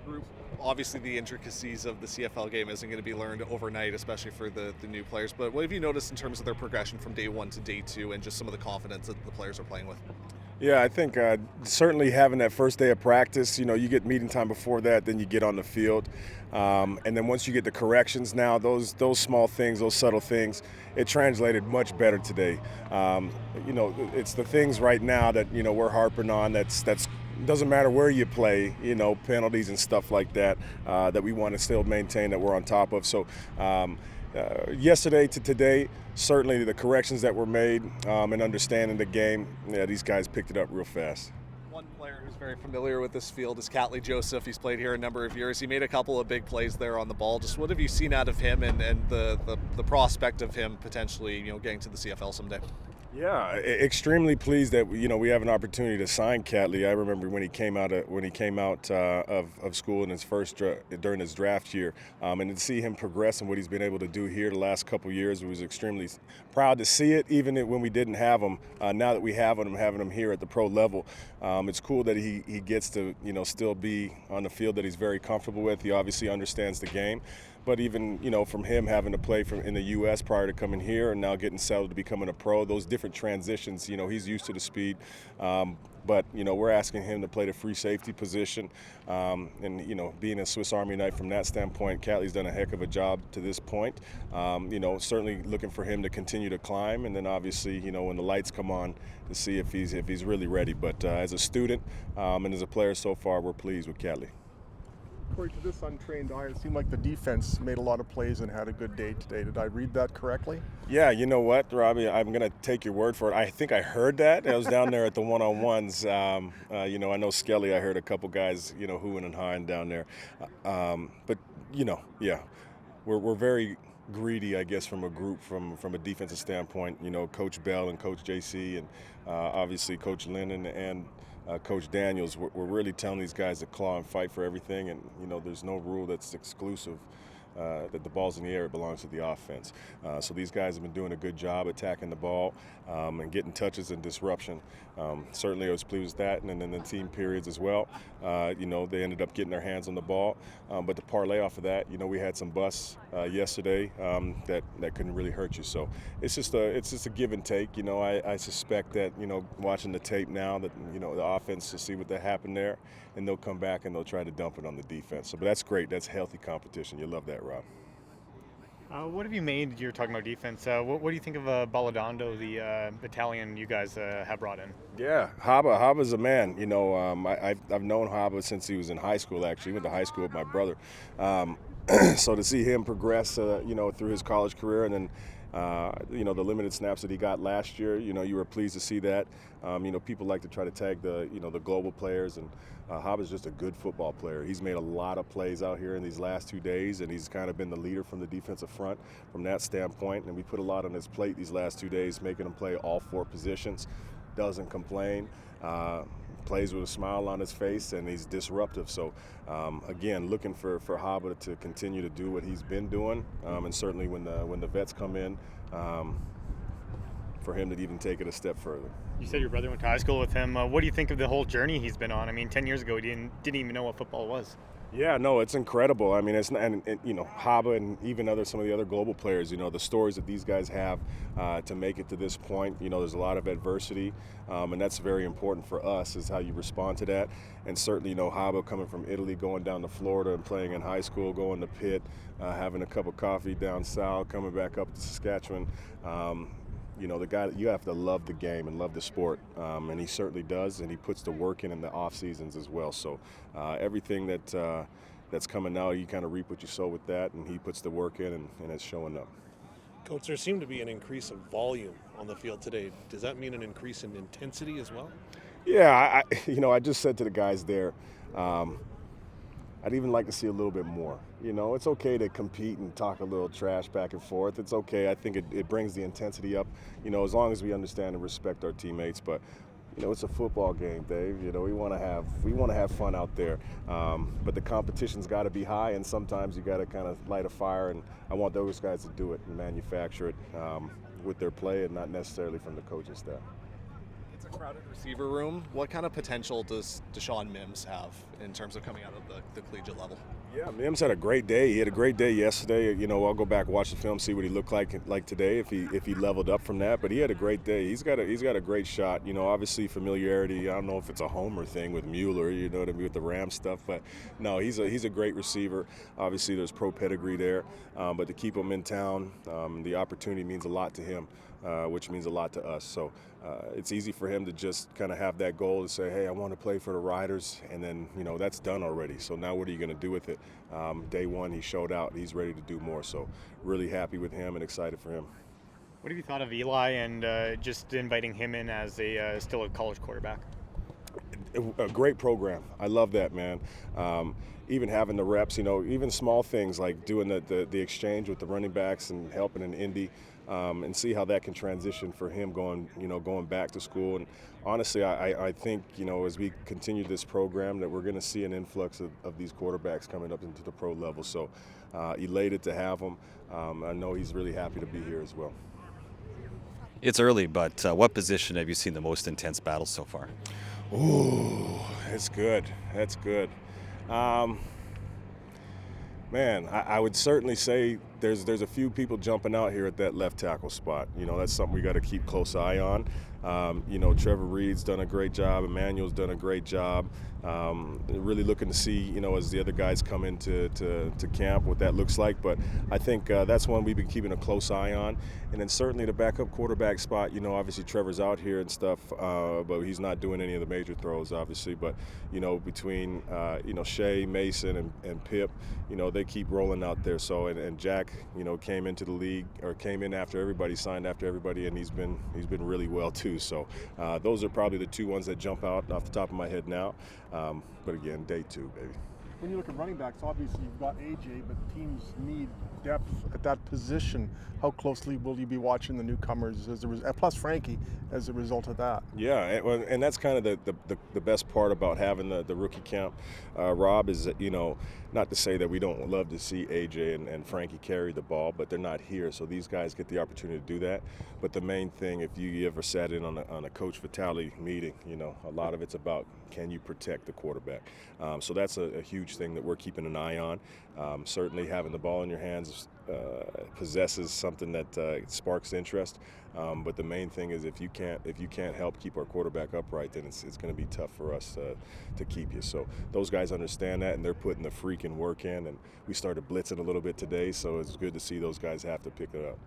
group. Obviously, the intricacies of the CFL game isn't going to be learned overnight, especially for the new players. But what have you noticed in terms of their progression from day one to day two and just some of the confidence that the players are playing with? Yeah, I think certainly having that first day of practice, you get meeting time before that, then you get on the field. And then once you get the corrections now, those small things, those subtle things, it translated much better today. It's the things right now that, we're harping on that's doesn't matter where you play, penalties and stuff like that, that we want to still maintain that we're on top of. So yesterday to today, certainly the corrections that were made and understanding the game, these guys picked it up real fast. One player who's very familiar with this field is Catley Joseph. He's played here a number of years. He made a couple of big plays there on the ball. Just what have you seen out of him and the prospect of him potentially, getting to the CFL someday? Yeah, extremely pleased that we have an opportunity to sign Catley. I remember when he came out of school in his during his draft year, and to see him progress and what he's been able to do here the last couple of years, was extremely proud to see it. Even when we didn't have him, now that we have him, having him here at the pro level, it's cool that he gets to still be on the field that he's very comfortable with. He obviously understands the game. But even, from him having to play in the U.S. prior to coming here and now getting settled to becoming a pro, those different transitions, he's used to the speed. But, we're asking him to play the free safety position. And, being a Swiss Army knife from that standpoint, Catley's done a heck of a job to this point. Certainly looking for him to continue to climb. And then obviously, when the lights come on, to see if he's really ready. But as a student and as a player so far, we're pleased with Catley. Corey, to this untrained eye, it seemed like the defense made a lot of plays and had a good day today. Did I read that correctly? Yeah, you know what, Robbie? I'm going to take your word for it. I think I heard that. I was down there at the one-on-ones. I know Skelly, I heard a couple guys, hooing and hawing down there. But, yeah, we're very greedy, I guess, from a group, from a defensive standpoint. Coach Bell and Coach JC and obviously Coach Lennon and Coach Daniels, we're really telling these guys to claw and fight for everything, and there's no rule that's exclusive that the ball's in the air, it belongs to the offense. So these guys have been doing a good job attacking the ball and getting touches and disruption. Certainly I was pleased with that, and then in the team periods as well. They ended up getting their hands on the ball. But to parlay off of that, we had some busts yesterday that couldn't really hurt you. So it's just a give and take. I suspect that, watching the tape now that, the offense to see what that happened there, and they'll come back and they'll try to dump it on the defense. So, but that's great. That's healthy competition. You love that, Rob. What have you made? You're talking about defense. What do you think of Baladondo, the Italian you guys have brought in? Yeah, Haba's a man. I've known Haba since he was in high school. Actually, he went to high school with my brother. So to see him progress, through his college career, and then the limited snaps that he got last year, you were pleased to see that. People like to try to tag the global players, and Haba's just a good football player. He's made a lot of plays out here in these last 2 days, and he's kind of been the leader from the defensive front from that standpoint. And we put a lot on his plate these last 2 days, making him play all four positions. Doesn't complain. Plays with a smile on his face, and he's disruptive. So, again, looking for Haba to continue to do what he's been doing, and certainly when the vets come in, for him to even take it a step further. You said your brother went to high school with him. What do you think of the whole journey he's been on? I mean, 10 years ago, he didn't even know what football was. Yeah, no, it's incredible. I mean, it's and Haba and even some of the other global players. The stories that these guys have to make it to this point. There's a lot of adversity, and that's very important for us. Is how you respond to that. And certainly, Haba coming from Italy, going down to Florida and playing in high school, going to Pitt, having a cup of coffee down south, coming back up to Saskatchewan. The guy, you have to love the game and love the sport, and he certainly does, and he puts the work in the off seasons as well. So everything that's coming now, you kind of reap what you sow with that, and he puts the work in, and it's showing up. Coach, there seemed to be an increase of volume on the field today. Does that mean an increase in intensity as well? Yeah, I just said to the guys there, I'd even like to see a little bit more. It's okay to compete and talk a little trash back and forth. It's okay. I think it brings the intensity up, as long as we understand and respect our teammates. But, it's a football game, Dave. We want to have fun out there. But the competition's got to be high, and sometimes you got to kind of light a fire. And I want those guys to do it and manufacture it with their play, and not necessarily from the coaching staff. crowded receiver room. What kind of potential does Deshaun Mims have in terms of coming out of the collegiate level? Yeah, Mims had a great day. He had a great day yesterday. You know, I'll go back, watch the film, see what he looked like today if he leveled up from that. But he had a great day. He's got a great shot. You know, obviously familiarity. I don't know if it's a homer thing with Mueller. You know what I mean, with the Rams stuff. But no, he's a great receiver. Obviously, there's pro pedigree there. But to keep him in town, the opportunity means a lot to him, which means a lot to us. So it's easy for him to just kind of have that goal to say, hey, I want to play for the Riders, and then, you know, that's done already. So now what are you going to do with it? Day one, he showed out. He's ready to do more. So really happy with him and excited for him. What have you thought of Eli and just inviting him in as still a college quarterback? A great program. I love that, man. Even having the reps, you know, even small things like doing the exchange with the running backs and helping in Indy, and see how that can transition for him going back to school. And honestly, I think, you know, as we continue this program that we're going to see an influx of these quarterbacks coming up into the pro level. So elated to have him. I know he's really happy to be here as well. It's early, but what position have you seen the most intense battles so far? Ooh, that's good. That's good. Man, I would certainly say there's a few people jumping out here at that left tackle spot. You know, that's something we got to keep close eye on. You know, Trevor Reed's done a great job. Emmanuel's done a great job. Really looking to see, you know, as the other guys come into to camp, what that looks like. But I think that's one we've been keeping a close eye on. And then certainly the backup quarterback spot, you know, obviously Trevor's out here and stuff, but he's not doing any of the major throws, obviously. But, you know, between, you know, Shea, Mason, and Pip, you know, they keep rolling out there. So, and Jack, you know, came into the league, or came in after everybody, signed after everybody, and he's been really well too. So those are probably the two ones that jump out off the top of my head now. But again, day two, baby. When you look at running backs, obviously you've got AJ, but teams need depth at that position. How closely will you be watching the newcomers plus Frankie as a result of that? Yeah, and that's kind of the best part about having the rookie camp, Rob, is that, you know, not to say that we don't love to see AJ and Frankie carry the ball, but they're not here, so these guys get the opportunity to do that. But the main thing, if you ever sat in on a coach fatality meeting, you know, a lot of it's about, can you protect the quarterback? So that's a huge thing that we're keeping an eye on. Certainly having the ball in your hands possesses something that sparks interest. But the main thing is, if you can't help keep our quarterback upright, then it's going to be tough for us to keep you. So those guys understand that, and they're putting the freaking work in. And we started blitzing a little bit today, so it's good to see those guys have to pick it up.